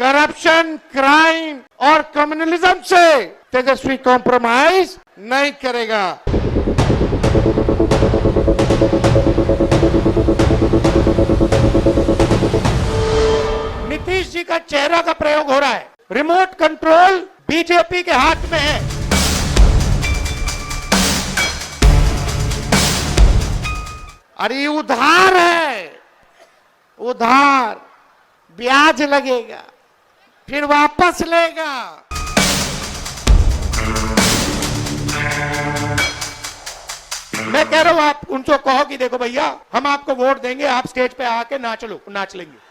Corruption, crime और communalism से तेजस्वी compromise नहीं करेगा। नीतीश जी का चेहरा का प्रयोग हो रहा है। रिमोट कंट्रोल बीजेपी के हाथ में है। अरे उधार है, उधार, ब्याज लगेगा, फिर वापस लेगा। मैं कह रहा हूं आप उनको कहो कि देखो भैया, हम आपको वोट देंगे, आप स्टेज पे आके नाच लो, नाच लेंगे।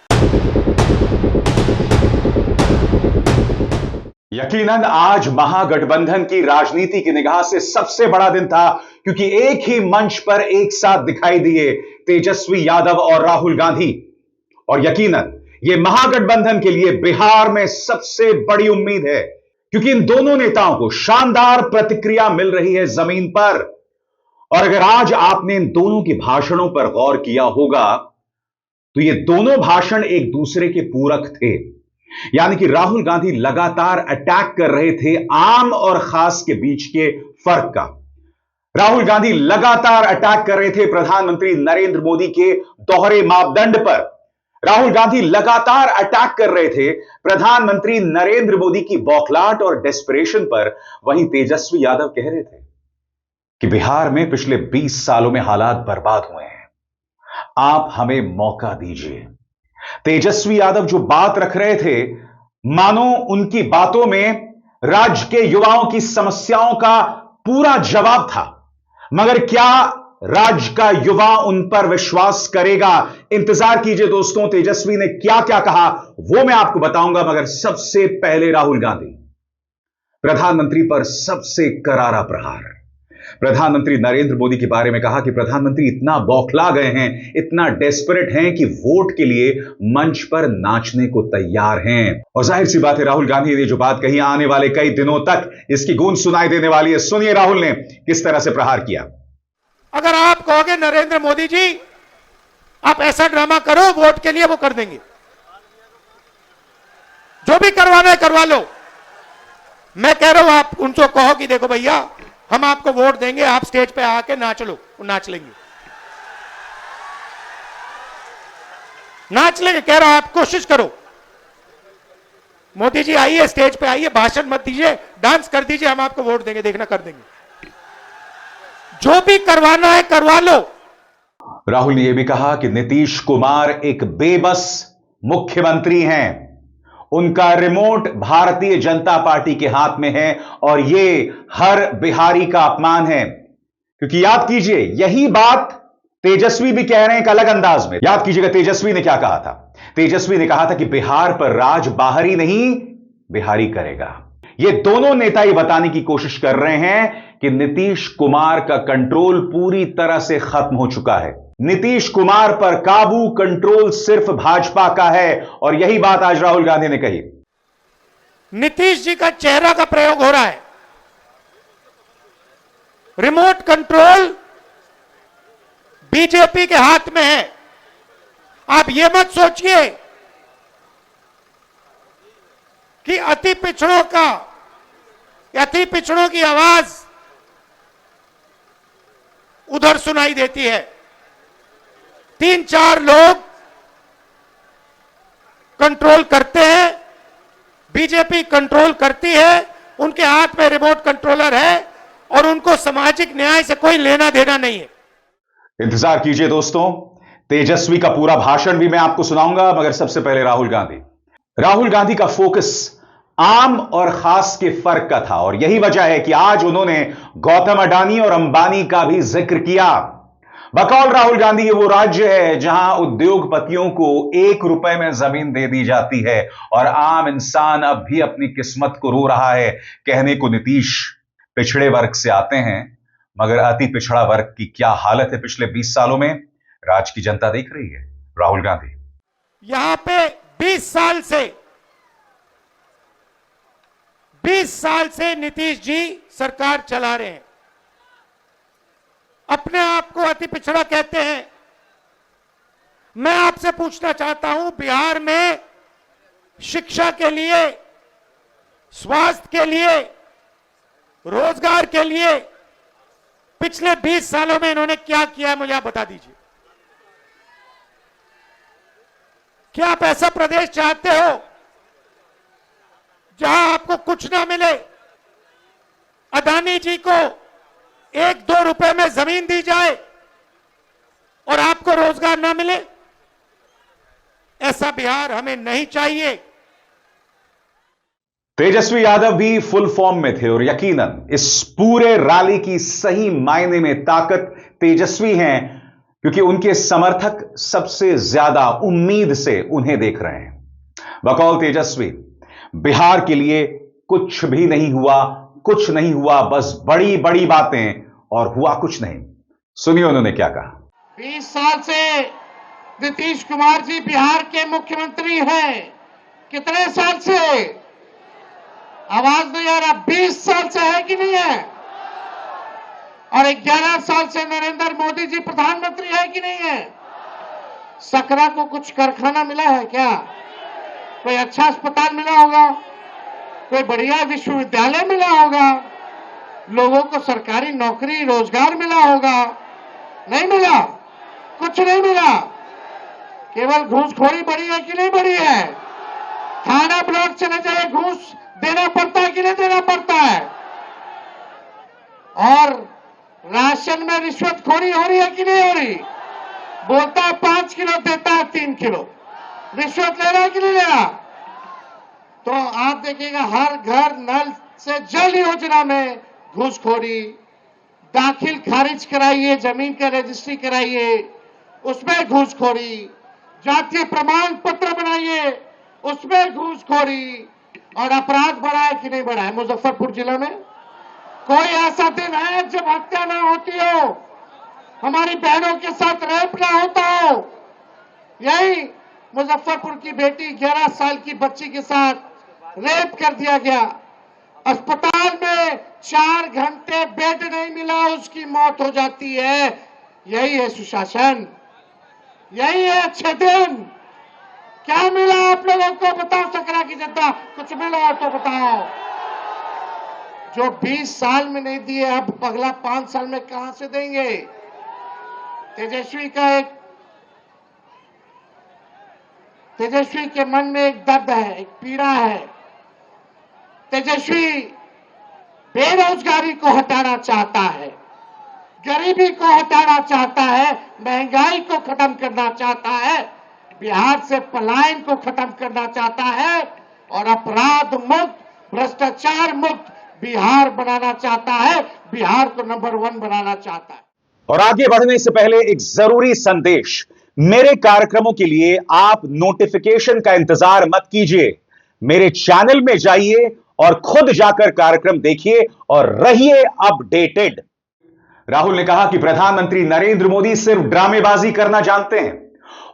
यकीनन आज महागठबंधन की राजनीति की निगाह से सबसे बड़ा दिन था, क्योंकि एक ही मंच पर एक साथ दिखाई दिए तेजस्वी यादव और राहुल गांधी। और यकीनन यह महागठबंधन के लिए बिहार में सबसे बड़ी उम्मीद है, क्योंकि इन दोनों नेताओं को शानदार प्रतिक्रिया मिल रही है जमीन पर। और अगर आज आपने इन दोनों के भाषणों पर गौर किया होगा तो ये दोनों भाषण एक दूसरे के पूरक थे। यानी कि राहुल गांधी लगातार अटैक कर रहे थे आम और खास के बीच के फर्क का। राहुल गांधी लगातार अटैक कर रहे थे प्रधानमंत्री नरेंद्र मोदी के दोहरे मापदंड पर। राहुल गांधी लगातार अटैक कर रहे थे प्रधानमंत्री नरेंद्र मोदी की बौखलाहट और डेस्परेशन पर। वहीं तेजस्वी यादव कह रहे थे कि बिहार में पिछले 20 सालों में हालात बर्बाद हुए हैं, आप हमें मौका दीजिए। तेजस्वी यादव जो बात रख रहे थे, मानो उनकी बातों में राज्य के युवाओं की समस्याओं का पूरा जवाब था। मगर क्या राज्य का युवा उन पर विश्वास करेगा? इंतजार कीजिए दोस्तों, तेजस्वी ने क्या क्या कहा वो मैं आपको बताऊंगा। मगर सबसे पहले राहुल गांधी, प्रधानमंत्री पर सबसे करारा प्रहार। प्रधानमंत्री नरेंद्र मोदी के बारे में कहा कि प्रधानमंत्री इतना बौखला गए हैं, इतना डेस्परेट हैं कि वोट के लिए मंच पर नाचने को तैयार हैं। और जाहिर सी बात है, राहुल गांधी ने जो बात कही, आने वाले कई दिनों तक इसकी गूंज सुनाई देने वाली है। सुनिए राहुल ने किस तरह से प्रहार किया। अगर आप कहोगे नरेंद्र मोदी जी आप ऐसा ड्रामा करो वोट के लिए, वो कर देंगे। जो भी करवाना है करवा लो। मैं कह रहा हूं आप उनको कहो कि देखो भैया, हम आपको वोट देंगे, आप स्टेज पे आके नाच लो, नाच लेंगे, नाच लेंगे। कह रहा हूं आप कोशिश करो। मोदी जी आइए, स्टेज पे आइए, भाषण मत दीजिए, डांस कर दीजिए, हम आपको वोट देंगे, देखना कर देंगे। जो भी करवाना है करवा लो। राहुल ने यह भी कहा कि नीतीश कुमार एक बेबस मुख्यमंत्री हैं, उनका रिमोट भारतीय जनता पार्टी के हाथ में है और यह हर बिहारी का अपमान है। क्योंकि याद कीजिए, यही बात तेजस्वी भी कह रहे हैं एक अलग अंदाज में। याद कीजिएगा तेजस्वी ने क्या कहा था। तेजस्वी ने कहा था कि बिहार पर राज बाहरी नहीं बिहारी करेगा। ये दोनों नेता ये बताने की कोशिश कर रहे हैं कि नीतीश कुमार का कंट्रोल पूरी तरह से खत्म हो चुका है। नीतीश कुमार पर काबू, कंट्रोल सिर्फ भाजपा का है। और यही बात आज राहुल गांधी ने कही। नीतीश जी का चेहरा का प्रयोग हो रहा है। रिमोट कंट्रोल बीजेपी के हाथ में है। आप ये मत सोचिए कि अति पिछड़ों की आवाज उधर सुनाई देती है। 3-4 लोग कंट्रोल करते हैं, बीजेपी कंट्रोल करती है, उनके हाथ में रिमोट कंट्रोलर है और उनको सामाजिक न्याय से कोई लेना देना नहीं है। इंतजार कीजिए दोस्तों, तेजस्वी का पूरा भाषण भी मैं आपको सुनाऊंगा। मगर सबसे पहले राहुल गांधी का फोकस आम और खास के फर्क का था। और यही वजह है कि आज उन्होंने गौतम अडानी और अंबानी का भी जिक्र किया। बकौल राहुल गांधी ये वो राज्य है जहां उद्योगपतियों को 1 रुपए में जमीन दे दी जाती है और आम इंसान अब भी अपनी किस्मत को रो रहा है। कहने को नीतीश पिछड़े वर्ग से आते हैं, मगर अति पिछड़ा वर्ग की क्या हालत है पिछले 20 सालों में, राज्य की जनता देख रही है। राहुल गांधी यहां पे 20 साल से नीतीश जी सरकार चला रहे हैं अपने आप को अति पिछड़ा कहते हैं। मैं आपसे पूछना चाहता हूं, बिहार में शिक्षा के लिए, स्वास्थ्य के लिए, रोजगार के लिए पिछले 20 सालों में इन्होंने क्या किया है, मुझे आप बता दीजिए। क्या आप ऐसा प्रदेश चाहते हो जहां आपको कुछ ना मिले, अदानी जी को 1-2 रुपए में जमीन दी जाए और आपको रोजगार ना मिले? ऐसा बिहार हमें नहीं चाहिए। तेजस्वी यादव भी फुल फॉर्म में थे और यकीनन इस पूरे रैली की सही मायने में ताकत तेजस्वी हैं, क्योंकि उनके समर्थक सबसे ज्यादा उम्मीद से उन्हें देख रहे हैं। बकौल तेजस्वी, बिहार के लिए कुछ भी नहीं हुआ, कुछ नहीं हुआ, बस बड़ी बड़ी बातें और हुआ कुछ नहीं। सुनिए उन्होंने क्या कहा। 20 साल से नीतीश कुमार जी बिहार के मुख्यमंत्री हैं। कितने साल से? आवाज नहीं आ रहा। 20 साल से है कि नहीं है? और 11 साल से नरेंद्र मोदी जी प्रधानमंत्री है कि नहीं है? सकरा को कुछ कारखाना मिला है क्या? कोई अच्छा अस्पताल मिला होगा? कोई बढ़िया विश्वविद्यालय मिला होगा? लोगों को सरकारी नौकरी रोजगार मिला होगा? नहीं मिला, कुछ नहीं मिला। केवल घूसखोरी बढ़ी है कि नहीं बढ़ी है? थाना ब्लॉक चले जाए, घूस देना पड़ता है कि नहीं देना पड़ता है? और राशन में रिश्वतखोरी हो रही है कि नहीं हो रही? बोलता है 5 किलो, देता है 3 किलो। रिश्वत ले रहा है कि नहीं ले रहा? तो आप देखिएगा, हर घर नल से जल योजना में घूसखोरी, दाखिल खारिज कराइए, जमीन का रजिस्ट्री कराइए, उसमें घूसखोरी, जातीय प्रमाण पत्र बनाइए, उसमें घूसखोरी, और अपराध बढ़ा है कि नहीं बढ़ा है? मुजफ्फरपुर जिला में कोई ऐसा दिन है जब हत्या ना होती हो, हमारी बहनों के साथ रेप ना होता हो? यही मुजफ्फरपुर की बेटी 11 साल की बच्ची के साथ रेप कर दिया गया। अस्पताल में 4 घंटे बेड नहीं मिला, उसकी मौत हो जाती है। यही है सुशासन, यही है अच्छे दिन। क्या मिला आप लोगों को? बताओ सकरा की जनता, कुछ मिला तो बताओ। जो 20 साल में नहीं दिए, अब अगला 5 साल में कहां से देंगे? तेजस्वी के मन में एक दर्द है, एक पीड़ा है। तेजस्वी बेरोजगारी को हटाना चाहता है, गरीबी को हटाना चाहता है, महंगाई को खत्म करना चाहता है, बिहार से पलायन को खत्म करना चाहता है, और अपराध मुक्त, भ्रष्टाचार मुक्त बिहार बनाना चाहता है, बिहार को नंबर 1 बनाना चाहता है। और आगे बढ़ने से पहले एक जरूरी संदेश। मेरे कार्यक्रमों के लिए आप नोटिफिकेशन का इंतजार मत कीजिए, मेरे चैनल में जाइए और खुद जाकर कार्यक्रम देखिए और रहिए अपडेटेड। राहुल ने कहा कि प्रधानमंत्री नरेंद्र मोदी सिर्फ ड्रामेबाजी करना जानते हैं।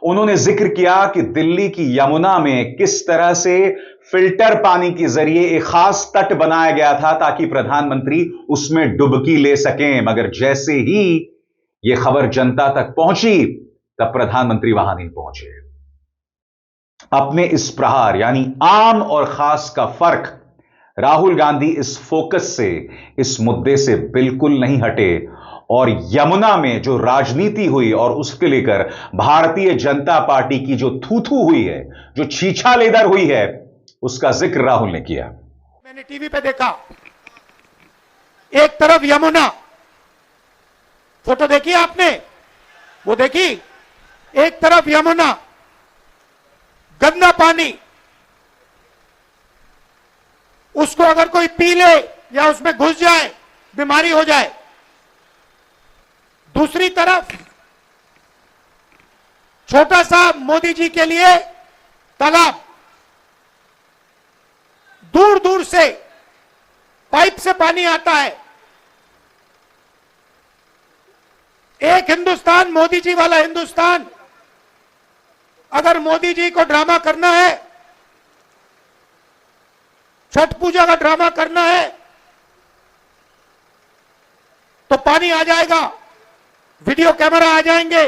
उन्होंने जिक्र किया कि दिल्ली की यमुना में किस तरह से फिल्टर पानी के जरिए एक खास तट बनाया गया था ताकि प्रधानमंत्री उसमें डुबकी ले सकें, मगर जैसे ही यह खबर जनता तक पहुंची तब प्रधानमंत्री वहां नहीं पहुंचे। अपने इस प्रहार यानी आम और खास का फर्क, राहुल गांधी इस फोकस से, इस मुद्दे से बिल्कुल नहीं हटे और यमुना में जो राजनीति हुई और उसके लेकर भारतीय जनता पार्टी की जो थू-थू हुई है, जो छीछा लेदर हुई है, उसका जिक्र राहुल ने किया। मैंने टीवी पे देखा, एक तरफ यमुना, फोटो देखी आपने? वो देखी? एक तरफ यमुना, गंदा पानी, उसको अगर कोई पी ले या उसमें घुस जाए बीमारी हो जाए। दूसरी तरफ छोटा सा मोदी जी के लिए तालाब, दूर दूर से पाइप से पानी आता है। एक हिंदुस्तान, मोदी जी वाला हिंदुस्तान। अगर मोदी जी को ड्रामा करना है, छठ पूजा का ड्रामा करना है, तो पानी आ जाएगा, वीडियो कैमरा आ जाएंगे,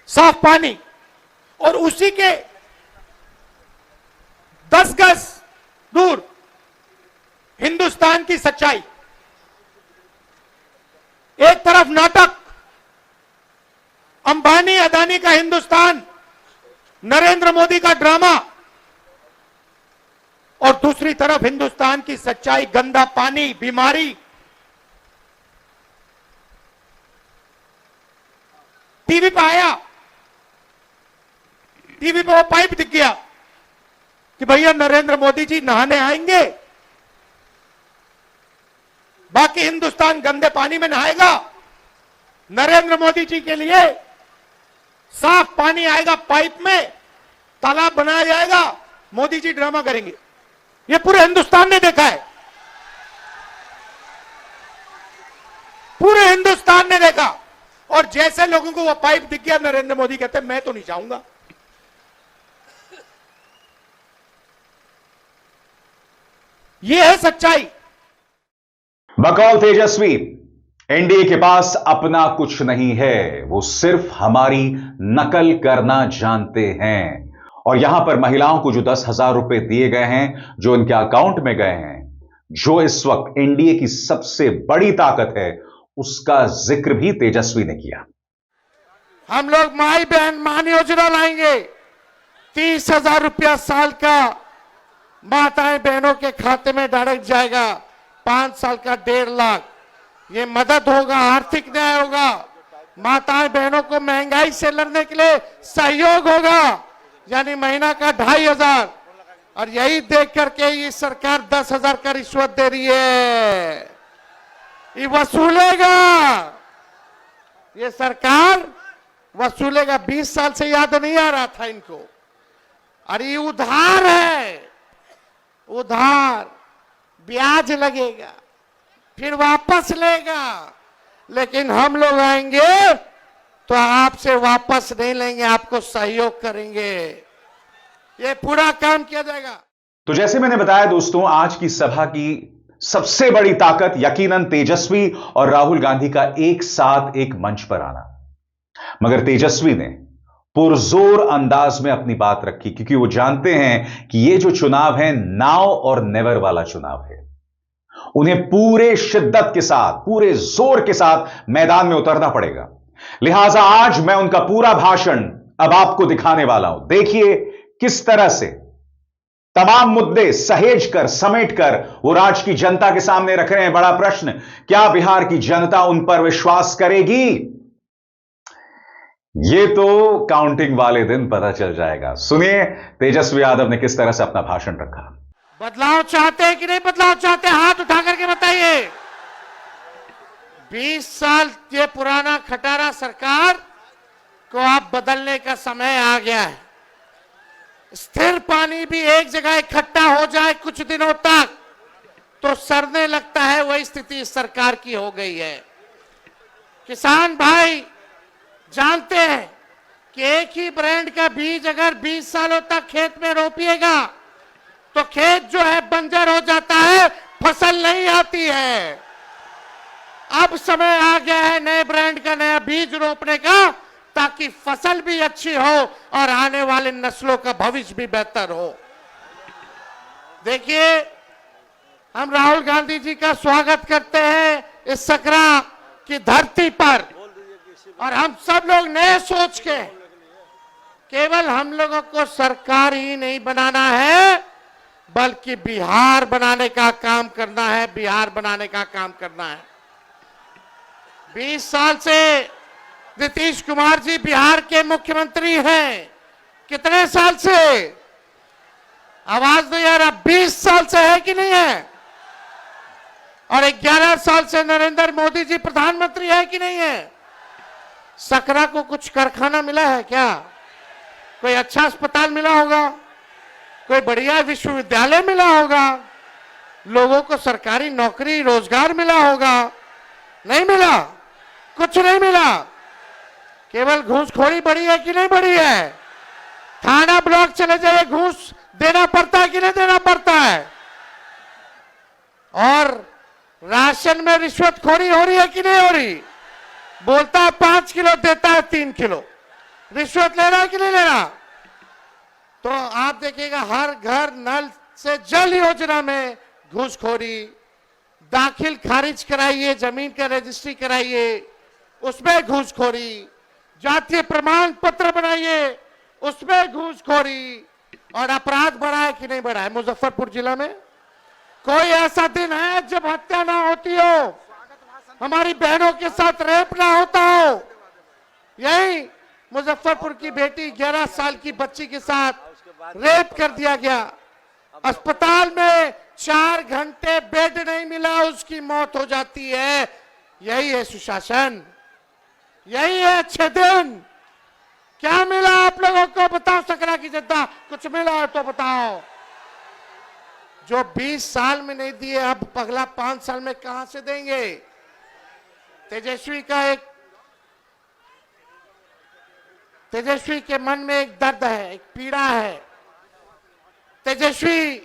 साफ पानी, और उसी के 10 गज दूर हिंदुस्तान की सच्चाई। एक तरफ नाटक, अंबानी अदानी का हिंदुस्तान, नरेंद्र मोदी का ड्रामा, और दूसरी तरफ हिंदुस्तान की सच्चाई, गंदा पानी, बीमारी। टीवी पे आया, टीवी पे वो पाइप दिख गया कि भैया नरेंद्र मोदी जी नहाने आएंगे, बाकी हिंदुस्तान गंदे पानी में नहाएगा। नरेंद्र मोदी जी के लिए साफ पानी आएगा पाइप में, तालाब बनाया जाएगा, मोदी जी ड्रामा करेंगे। ये पूरे हिंदुस्तान ने देखा है, पूरे हिंदुस्तान ने देखा। और जैसे लोगों को वो पाइप दिख गया, नरेंद्र मोदी कहते हैं मैं तो नहीं जाऊंगा। ये है सच्चाई। बकौल तेजस्वी, एनडीए के पास अपना कुछ नहीं है, वो सिर्फ हमारी नकल करना जानते हैं। और यहां पर महिलाओं को जो 10,000 रुपए दिए गए हैं, जो इनके अकाउंट में गए हैं, जो इस वक्त एनडीए की सबसे बड़ी ताकत है, उसका जिक्र भी तेजस्वी ने किया। हम लोग माई बहन मान योजना लाएंगे, 30,000 रुपया साल का माताएं बहनों के खाते में डायरेक्ट जाएगा, 5 साल का 1.5 लाख। ये मदद होगा, आर्थिक न्याय होगा, माताएं बहनों को महंगाई से लड़ने के लिए सहयोग होगा, यानी महीना का 2,500। और यही देख करके ये सरकार 10,000 का रिश्वत दे रही है, ये वसूलेगा, ये सरकार वसूलेगा। 20 साल से याद नहीं आ रहा था इनको। अरे ये उधार है, उधार, ब्याज लगेगा, फिर वापस लेगा। लेकिन हम लोग आएंगे तो आपसे वापस नहीं लेंगे, आपको सहयोग करेंगे। ये पूरा काम किया जाएगा। तो जैसे मैंने बताया दोस्तों, आज की सभा की सबसे बड़ी ताकत यकीनन तेजस्वी और राहुल गांधी का एक साथ एक मंच पर आना। मगर तेजस्वी ने पुरजोर अंदाज में अपनी बात रखी, क्योंकि वो जानते हैं कि ये जो चुनाव है नाउ और नेवर वाला चुनाव है। उन्हें पूरे शिद्दत के साथ, पूरे जोर के साथ मैदान में उतरना पड़ेगा। लिहाजा आज मैं उनका पूरा भाषण अब आपको दिखाने वाला हूं। देखिए किस तरह से तमाम मुद्दे सहेज कर, समेट कर वो राज्य की जनता के सामने रख रहे हैं। बड़ा प्रश्न, क्या बिहार की जनता उन पर विश्वास करेगी? ये तो काउंटिंग वाले दिन पता चल जाएगा। सुनिए तेजस्वी यादव ने किस तरह से अपना भाषण रखा। बदलाव चाहते हैं कि नहीं बदलाव चाहते? हाथ उठा करके बताइए। 20 साल ये पुराना खटारा सरकार को आप बदलने का समय आ गया है। स्थिर पानी भी एक जगह इकट्ठा हो जाए कुछ दिनों तक तो सड़ने लगता है, वही स्थिति इस सरकार की हो गई है। किसान भाई जानते हैं कि एक ही ब्रांड का बीज अगर 20 सालों तक खेत में रोपिएगा तो खेत जो है बंजर हो जाता है, फसल नहीं आती है। अब समय आ गया है नए ब्रांड का नया बीज रोपने का, ताकि फसल भी अच्छी हो और आने वाले नस्लों का भविष्य भी बेहतर हो। देखिए, हम राहुल गांधी जी का स्वागत करते हैं इस सकरा की धरती पर, और हम सब लोग नए सोच के, केवल हम लोगों को सरकार ही नहीं बनाना है बल्कि बिहार बनाने का काम करना है, बिहार बनाने का काम करना है। 20 साल से नीतीश कुमार जी बिहार के मुख्यमंत्री हैं। कितने साल से? आवाज नहीं आ रहा। 20 साल से है कि नहीं है? और 11 साल से नरेंद्र मोदी जी प्रधानमंत्री है कि नहीं है? सकरा को कुछ कारखाना मिला है क्या? कोई अच्छा अस्पताल मिला होगा, कोई बढ़िया विश्वविद्यालय मिला होगा, लोगों को सरकारी नौकरी रोजगार मिला होगा? नहीं मिला, कुछ नहीं मिला। केवल घूसखोरी बढ़ी है कि नहीं बढ़ी है? थाना ब्लॉक चले जाए, घूस देना पड़ता है कि नहीं देना पड़ता है? और राशन में रिश्वतखोरी हो रही है कि नहीं हो रही? बोलता है 5 किलो, देता है 3 किलो। रिश्वत ले रहा है कि नहीं ले रहा? तो आप देखिएगा हर घर नल से जल योजना में घूसखोरी, दाखिल खारिज कराइए, जमीन का रजिस्ट्री कराइए, उसमें घूसखोरी, जातीय प्रमाण पत्र बनाइए, उसमें घूसखोरी, और अपराध बढ़ा है कि नहीं बढ़ा है? मुजफ्फरपुर जिला में कोई ऐसा दिन है जब हत्या ना होती हो, हमारी बहनों के साथ रेप ना होता हो? यही मुजफ्फरपुर की बेटी 11 साल की बच्ची के साथ रेप कर दिया गया, अस्पताल में 4 घंटे बेड नहीं मिला, उसकी मौत हो जाती है। यही है सुशासन, यही है अच्छे दिन। क्या मिला आप लोगों को? बताओ सकरा की जनता, कुछ मिला है तो बताओ। जो 20 साल में नहीं दिए, अब अगला 5 साल में कहां से देंगे? तेजस्वी के मन में एक दर्द है, एक पीड़ा है। तेजस्वी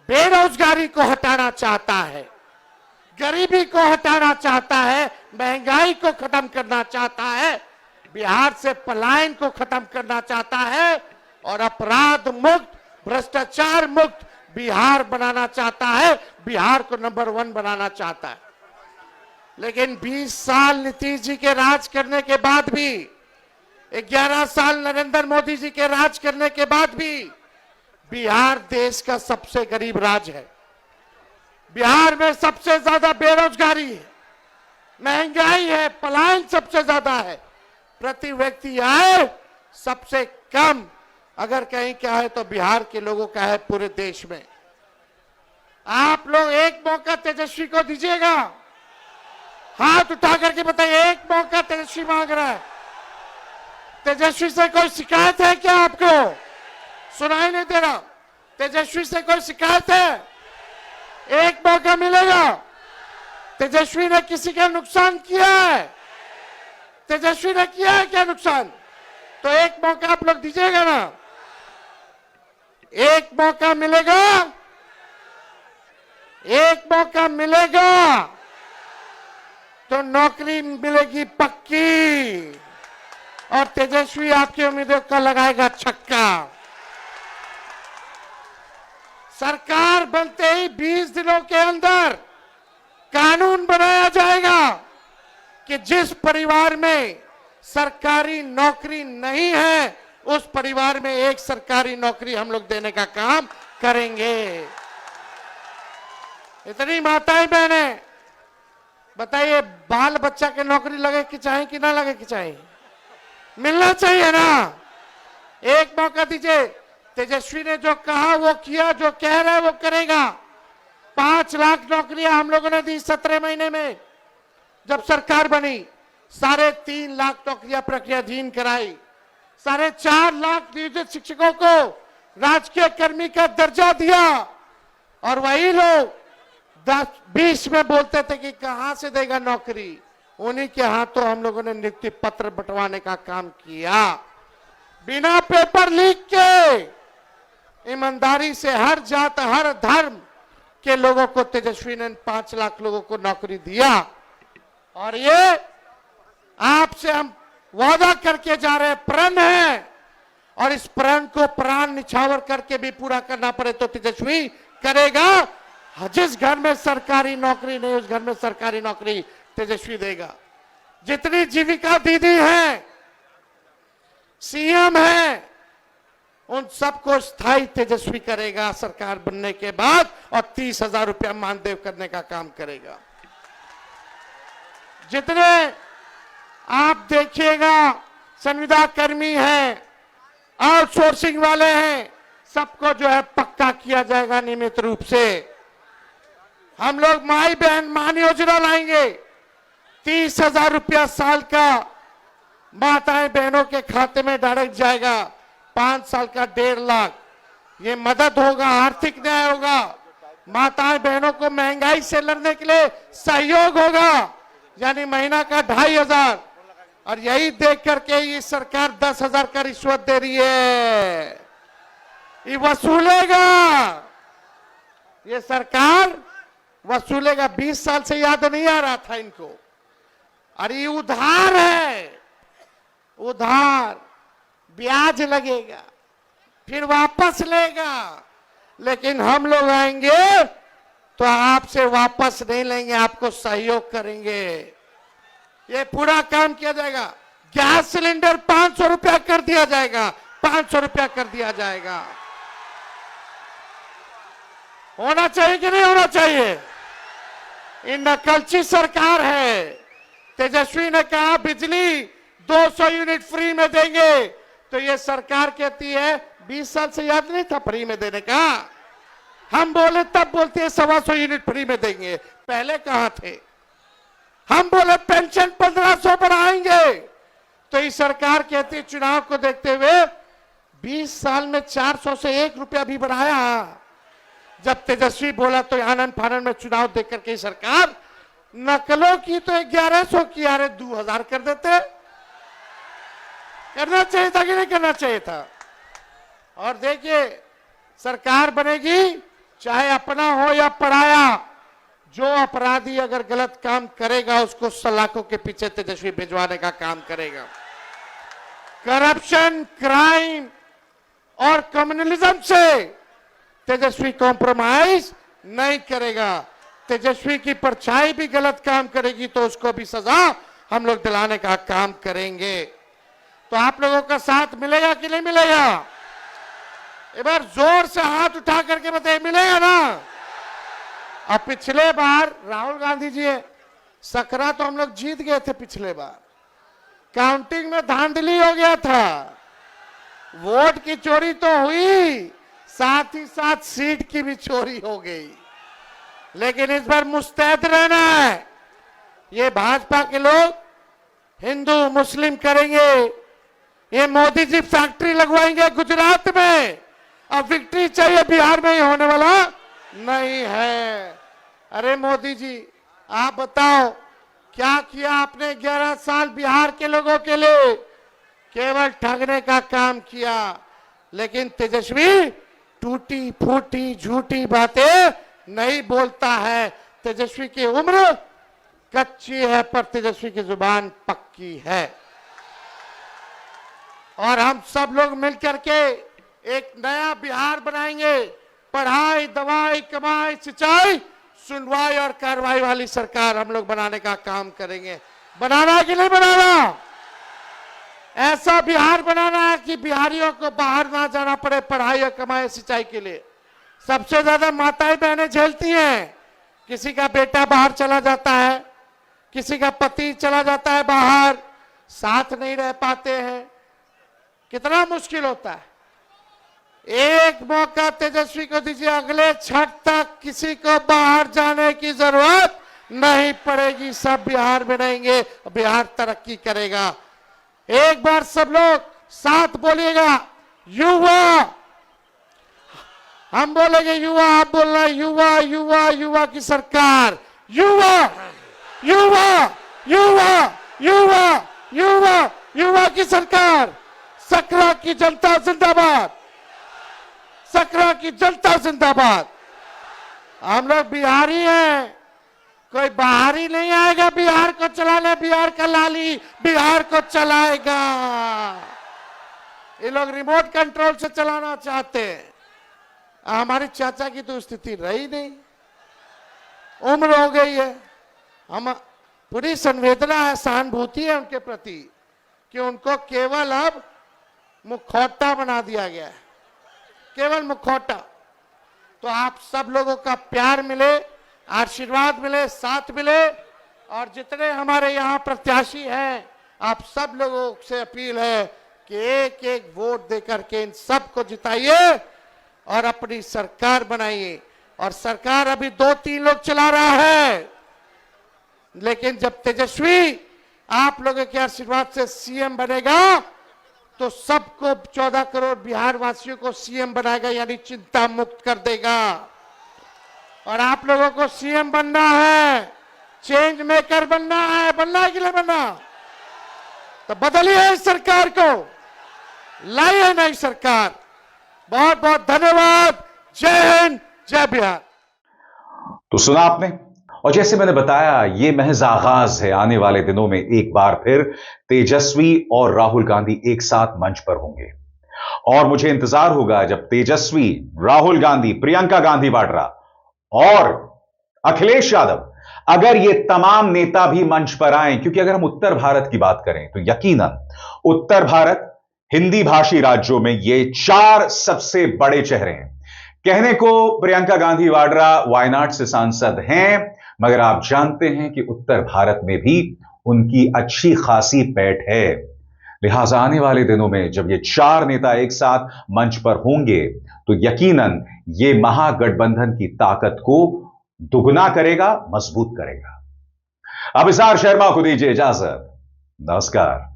बेरोजगारी को हटाना चाहता है, गरीबी को हटाना चाहता है, महंगाई को खत्म करना चाहता है, बिहार से पलायन को खत्म करना चाहता है, और अपराध मुक्त, भ्रष्टाचार मुक्त बिहार बनाना चाहता है, बिहार को नंबर 1 बनाना चाहता है। लेकिन 20 साल नीतीश जी के राज करने के बाद भी, 11 साल नरेंद्र मोदी जी के राज करने के बाद भी बिहार देश का सबसे गरीब राज्य है। बिहार में सबसे ज्यादा बेरोजगारी है, महंगाई है, पलायन सबसे ज्यादा है, प्रति व्यक्ति आय सबसे कम अगर कहीं क्या है तो बिहार के लोगों का है पूरे देश में। आप लोग एक मौका तेजस्वी को दीजिएगा? हाथ उठा करके बताइए, एक मौका तेजस्वी मांग रहा है। तेजस्वी से कोई शिकायत है क्या? आपको सुनाई नहीं दे रहा? तेजस्वी से कोई शिकायत है? एक मौका मिलेगा। तेजस्वी ने किसी का नुकसान किया है? तेजस्वी ने किया है क्या नुकसान? तो एक मौका आप लोग दीजिएगा ना? एक मौका मिलेगा, एक मौका मिलेगा तो नौकरी मिलेगी पक्की, और तेजस्वी आपकी उम्मीदों का लगाएगा छक्का। सरकार बनते ही 20 दिनों के अंदर कानून बनाया जाएगा कि जिस परिवार में सरकारी नौकरी नहीं है, उस परिवार में एक सरकारी नौकरी हम लोग देने का काम करेंगे। इतनी माताएं बहनें बताइए, बाल बच्चा के नौकरी लगे कि चाहे कि ना लगे कि चाहे? मिलना चाहिए ना? एक मौका दीजिए। तेजस्वी ने जो कहा वो किया, जो कह रहा है वो करेगा। 5 लाख नौकरियां हम लोगों ने दी 17 महीने में जब सरकार बनी। 3.5 लाख नौकरियां प्रक्रियाधीन कराई। 4.5 लाख नियोजित शिक्षकों को राजकीय कर्मी का दर्जा दिया, और वही लोग 10-20 में बोलते थे कि कहां से देगा नौकरी, उन्हीं के हाथों हम लोगों ने नियुक्ति पत्र बंटवाने का काम किया। बिना पेपर लीक के ईमानदारी से हर जात हर धर्म के लोगों को तेजस्वी ने 5 लाख लोगों को नौकरी दिया। और ये आपसे हम वादा करके जा रहे हैं, प्रण है, और इस प्रण को प्राण निछावर करके भी पूरा करना पड़े तो तेजस्वी करेगा। जिस घर में सरकारी नौकरी नहीं, उस घर में सरकारी नौकरी तेजस्वी देगा। जितनी जीविका दीदी हैं, सीएम हैं, उन सबको स्थायी तेजस्वी करेगा सरकार बनने के बाद, और 30,000 रुपया मानदेय करने का काम करेगा। जितने आप देखिएगा संविदा कर्मी हैं, आउटसोर्सिंग वाले हैं, सबको जो है पक्का किया जाएगा नियमित रूप से। हम लोग माई बहन मान योजना लाएंगे। 30,000 रुपया साल का माताएं बहनों के खाते में डायरेक्ट जाएगा। 5 साल का 1.5 लाख। ये मदद होगा, आर्थिक न्याय होगा, माताएं बहनों को महंगाई से लड़ने के लिए सहयोग होगा, यानी महीना का 2,500। और यही देख करके ये सरकार 10,000 का रिश्वत दे रही है, ये वसूलेगा। ये सरकार वसूलेगा। 20 साल से याद नहीं आ रहा था इनको। अरे ये उधार है, उधार, ब्याज लगेगा, फिर वापस लेगा। लेकिन हम लोग आएंगे तो आपसे वापस नहीं लेंगे, आपको सहयोग करेंगे। ये पूरा काम किया जाएगा। गैस सिलेंडर 500 रुपया कर दिया जाएगा, 500 रुपया कर दिया जाएगा। होना चाहिए कि नहीं होना चाहिए? ये नकलची सरकार है। तेजस्वी ने कहा बिजली 200 यूनिट फ्री में देंगे, तो ये सरकार कहती है 20 साल से याद नहीं था फ्री में देने का। हम बोले तब बोलते हैं 125 यूनिट फ्री में देंगे, पहले कहां थे? हम बोले पेंशन 1500 बढ़ाएंगे, तो ये सरकार कहती है चुनाव को देखते हुए 20 साल में 400 से 1 रुपया भी बढ़ाया। जब तेजस्वी बोला तो आनंद फानंद में चुनाव देख करके सरकार नकलों की तो 1100 की, अरे 2000 कर देते। करना चाहिए था कि नहीं करना चाहिए था? और देखिए सरकार बनेगी, चाहे अपना हो या पराया, जो अपराधी अगर गलत काम करेगा उसको सलाखों के पीछे तेजस्वी भिजवाने का काम करेगा। करप्शन, क्राइम और कम्युनलिज्म से तेजस्वी कॉम्प्रोमाइज नहीं करेगा। तेजस्वी की परछाई भी गलत काम करेगी तो उसको भी सजा हम लोग दिलाने का काम करेंगे। तो आप लोगों का साथ मिलेगा कि नहीं मिलेगा? एक बार जोर से हाथ उठा करके बताइए, मिलेगा ना? अब पिछले बार राहुल गांधी जी सकरा तो हम लोग जीत गए थे, पिछले बार काउंटिंग में धांधली हो गया था, वोट की चोरी तो हुई, साथ ही साथ सीट की भी चोरी हो गई। लेकिन इस बार मुस्तैद रहना है। ये भाजपा के लोग हिंदू मुस्लिम करेंगे, ये मोदी जी फैक्ट्री लगवाएंगे गुजरात में। अब विक्ट्री चाहिए, बिहार में ही होने वाला नहीं है। अरे मोदी जी आप बताओ क्या किया आपने 11 साल बिहार के लोगों के लिए? केवल ठगने का काम किया। लेकिन तेजस्वी टूटी फूटी झूठी बातें नहीं बोलता है। तेजस्वी की उम्र कच्ची है पर तेजस्वी की जुबान पक्की है। और हम सब लोग मिलकर के एक नया बिहार बनाएंगे। पढ़ाई, दवाई, कमाई, सिंचाई, सुनवाई और कार्रवाई वाली सरकार हम लोग बनाने का काम करेंगे। बनाना है कि नहीं बनाना? ऐसा बिहार बनाना है कि बिहारियों को बाहर ना जाना पड़े पढ़ाई और कमाई सिंचाई के लिए। सबसे ज्यादा माताएं बहनें झेलती हैं। किसी का बेटा बाहर चला जाता है, किसी का पति चला जाता है बाहर, साथ नहीं रह पाते हैं, कितना मुश्किल होता है। एक मौका तेजस्वी को दीजिए, अगले छठ तक किसी को बाहर जाने की जरूरत नहीं पड़ेगी। सब बिहार में रहेंगे, बिहार तरक्की करेगा। एक बार सब लोग साथ बोलिएगा, युवा। हम बोलेंगे युवा, आप बोलना युवा युवा युवा की सरकार। युवा युवा युवा युवा युवा युवा की सरकार। सकरा की जनता जिंदाबाद, सकरा की जनता जिंदाबाद। हम लोग बिहारी हैं, कोई बाहरी नहीं आएगा बिहार को चलाने। बिहार का लाली बिहार को चलाएगा। ये लोग रिमोट कंट्रोल से चलाना चाहते हैं। हमारे चाचा की तो स्थिति रही नहीं, उम्र हो गई है। हम पूरी संवेदना है, सहानुभूति है उनके प्रति कि उनको केवल अब मुखौटा बना दिया गया है, केवल मुखौटा। तो आप सब लोगों का प्यार मिले, आशीर्वाद मिले, साथ मिले। और जितने हमारे यहाँ प्रत्याशी हैं, आप सब लोगों से अपील है कि एक एक वोट देकर के इन सबको जिताइए और अपनी सरकार बनाइए। और सरकार अभी 2-3 लोग चला रहा है, लेकिन जब तेजस्वी आप लोगों के आशीर्वाद से सीएम बनेगा तो सबको 14 करोड़ बिहार वासियों को सीएम बनाएगा, यानी चिंता मुक्त कर देगा। और आप लोगों को सीएम बनना है, चेंज मेकर बनना है। बनना है कि नहीं बनना? तो बदलिए इस सरकार को, लाइए नई सरकार। बहुत बहुत धन्यवाद। जय हिंद, जय बिहार। तो सुना आपने, और जैसे मैंने बताया, यह महज आगाज है। आने वाले दिनों में एक बार फिर तेजस्वी और राहुल गांधी एक साथ मंच पर होंगे, और मुझे इंतजार होगा जब तेजस्वी, राहुल गांधी, प्रियंका गांधी वाड्रा और अखिलेश यादव, अगर ये तमाम नेता भी मंच पर आए, क्योंकि अगर हम उत्तर भारत की बात करें तो यकीनन उत्तर भारत, हिंदी भाषी राज्यों में ये 4 सबसे बड़े चेहरे हैं। कहने को प्रियंका गांधी वाड्रा वायनाड से सांसद हैं, मगर आप जानते हैं कि उत्तर भारत में भी उनकी अच्छी खासी पैठ है। लिहाजा आने वाले दिनों में जब ये 4 नेता एक साथ मंच पर होंगे तो यकीनन ये महागठबंधन की ताकत को दुगना करेगा, मजबूत करेगा। अब इसार शर्मा को दीजिए इजाजत। नमस्कार।